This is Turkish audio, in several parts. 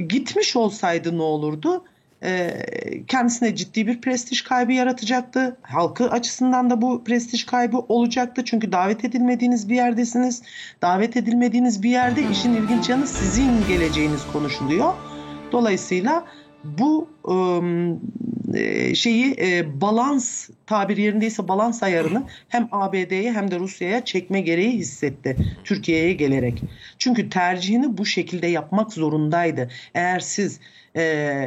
Gitmiş olsaydı ne olurdu? Kendisine ciddi bir prestij kaybı yaratacaktı. Halkı açısından da bu prestij kaybı olacaktı. Çünkü davet edilmediğiniz bir yerdesiniz. Davet edilmediğiniz bir yerde işin ilginç yanı sizin geleceğiniz konuşuluyor. Dolayısıyla bu balans, tabir yerindeyse balans ayarını hem ABD'ye hem de Rusya'ya çekme gereği hissetti Türkiye'ye gelerek. Çünkü tercihini bu şekilde yapmak zorundaydı. Eğer siz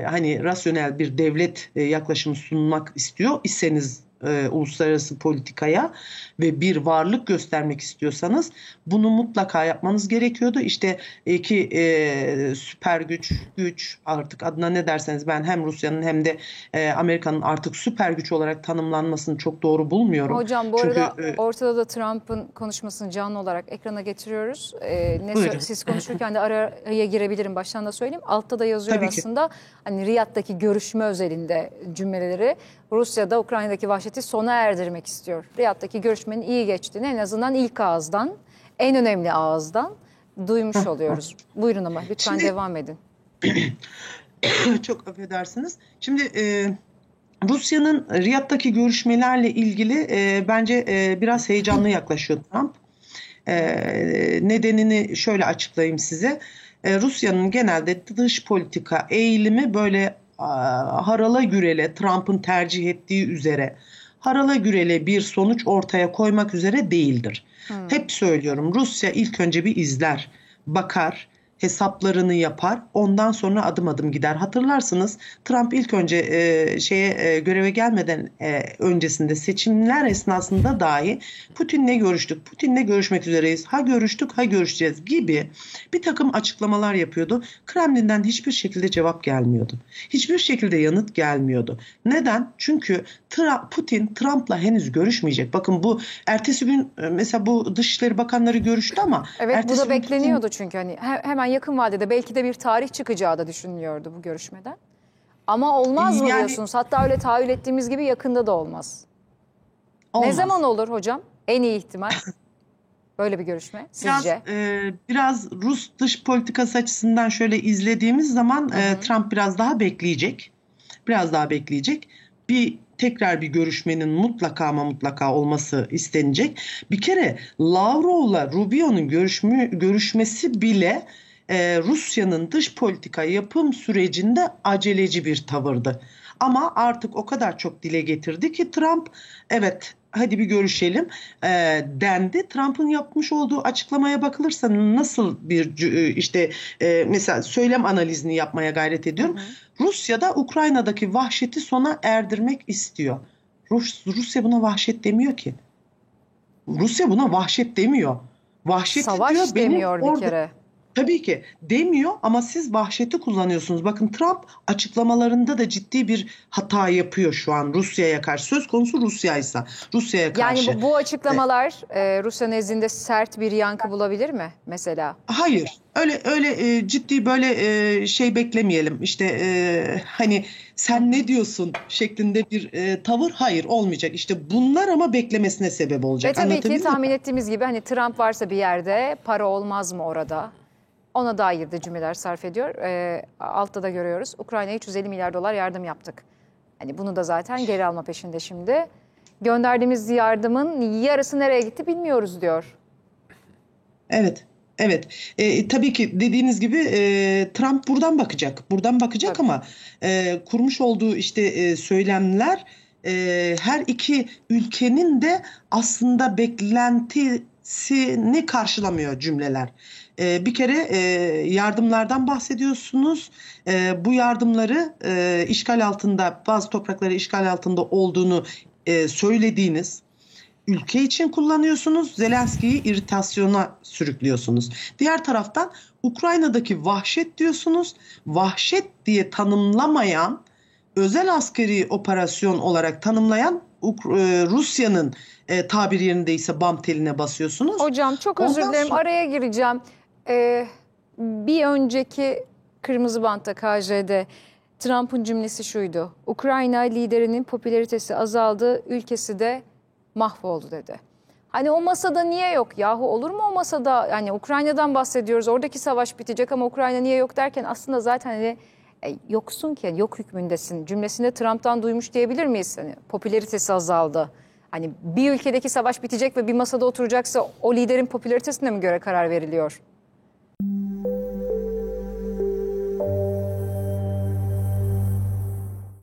hani rasyonel bir devlet yaklaşımı sunmak istiyor iseniz uluslararası politikaya ve bir varlık göstermek istiyorsanız bunu mutlaka yapmanız gerekiyordu. İşte iki süper güç artık adına ne derseniz, ben hem Rusya'nın hem de Amerika'nın artık süper güç olarak tanımlanmasını çok doğru bulmuyorum. Hocam bu arada ortada da Trump'ın konuşmasını canlı olarak ekrana getiriyoruz. Siz konuşurken de araya girebilirim, baştan da söyleyeyim. Altta da yazıyor aslında. Hani Riyad'daki görüşme özelinde cümleleri. Rusya'da Ukrayna'daki vahşeti sona erdirmek istiyor. Riyad'daki görüşmenin iyi geçtiğini en azından ilk ağızdan, en önemli ağızdan duymuş oluyoruz. Buyurun ama lütfen devam edin. Çok affedersiniz. Şimdi Rusya'nın Riyad'daki görüşmelerle ilgili bence biraz heyecanlı yaklaşıyor Trump. Nedenini şöyle açıklayayım size. Rusya'nın genelde dış politika eğilimi böyle harala gürele, Trump'ın tercih ettiği üzere harala gürele bir sonuç ortaya koymak üzere değildir. Hep söylüyorum, Rusya ilk önce bir izler, bakar, hesaplarını yapar, ondan sonra adım adım gider. Hatırlarsınız, Trump ilk önce göreve gelmeden öncesinde, seçimler esnasında dahi Putin'le görüştük, Putin'le görüşmek üzereyiz, ha görüştük ha görüşeceğiz gibi bir takım açıklamalar yapıyordu. Kremlin'den hiçbir şekilde cevap gelmiyordu. Hiçbir şekilde yanıt gelmiyordu. Neden? Çünkü Putin Trump'la henüz görüşmeyecek. Bakın, bu ertesi gün mesela bu Dışişleri Bakanları görüştü ama evet, bu da bekleniyordu çünkü hani hemen yakın vadede belki de bir tarih çıkacağı da düşünülüyordu bu görüşmeden. Ama olmaz mı diyorsunuz? Hatta öyle tahayyül ettiğimiz gibi yakında da olmaz. Ne zaman olur hocam? En iyi ihtimal böyle bir görüşme sizce? Biraz Rus dış politikası açısından şöyle izlediğimiz zaman Trump biraz daha bekleyecek. Biraz daha bekleyecek. Tekrar bir görüşmenin mutlaka ama mutlaka olması istenecek. Bir kere Lavrov'la Rubio'nun görüşmesi bile Rusya'nın dış politika yapım sürecinde aceleci bir tavırdı. Ama artık o kadar çok dile getirdi ki Trump, evet hadi bir görüşelim dendi. Trump'ın yapmış olduğu açıklamaya bakılırsa nasıl bir mesela söylem analizini yapmaya gayret ediyorum. Rusya'da Ukrayna'daki vahşeti sona erdirmek istiyor. Rusya buna vahşet demiyor ki. Rusya buna vahşet demiyor. Vahşet savaş diyor, demiyor bir kere. Tabii ki demiyor ama siz vahşeti kullanıyorsunuz. Bakın, Trump açıklamalarında da ciddi bir hata yapıyor şu an Rusya'ya karşı. Söz konusu Rusya'ysa Rusya'ya karşı. Yani bu açıklamalar Rusya nezdinde sert bir yankı bulabilir mi mesela? Hayır. Öyle ciddi böyle beklemeyelim. Hani sen ne diyorsun şeklinde bir tavır hayır olmayacak. İşte bunlar ama beklemesine sebep olacak. Ve tabii ki tahmin ettiğimiz gibi hani Trump varsa bir yerde para olmaz mı orada? Ona dair de cümleler sarf ediyor. Altta da görüyoruz. Ukrayna'ya 350 milyar dolar yardım yaptık. Hani bunu da zaten geri alma peşinde şimdi. Gönderdiğimiz yardımın yarısı nereye gitti bilmiyoruz diyor. Evet. Evet, tabii ki dediğiniz gibi Trump buradan bakacak ama kurmuş olduğu söylemler her iki ülkenin de aslında beklentisini karşılamıyor cümleler. Bir kere yardımlardan bahsediyorsunuz. Bu yardımları işgal altında, bazı toprakları işgal altında olduğunu söylediğiniz ülke için kullanıyorsunuz. Zelenski'yi iritasyona sürüklüyorsunuz. Diğer taraftan Ukrayna'daki vahşet diyorsunuz. Vahşet diye tanımlamayan, özel askeri operasyon olarak tanımlayan Rusya'nın tabir yerindeyse bam teline basıyorsunuz. Hocam çok özür dilerim, araya gireceğim. Bir önceki Kırmızı Bant'ta, KJ'de Trump'ın cümlesi şuydu: Ukrayna liderinin popülaritesi azaldı, ülkesi de mahvoldu dedi. Hani o masada niye yok? Yahu olur mu o masada? Yani Ukrayna'dan bahsediyoruz. Oradaki savaş bitecek ama Ukrayna niye yok derken aslında zaten hani yoksun ki, yani yok hükmündesin cümlesinde Trump'tan duymuş diyebilir miyiz? Hani popülaritesi azaldı. Hani bir ülkedeki savaş bitecek ve bir masada oturacaksa o liderin popülaritesine mi göre karar veriliyor?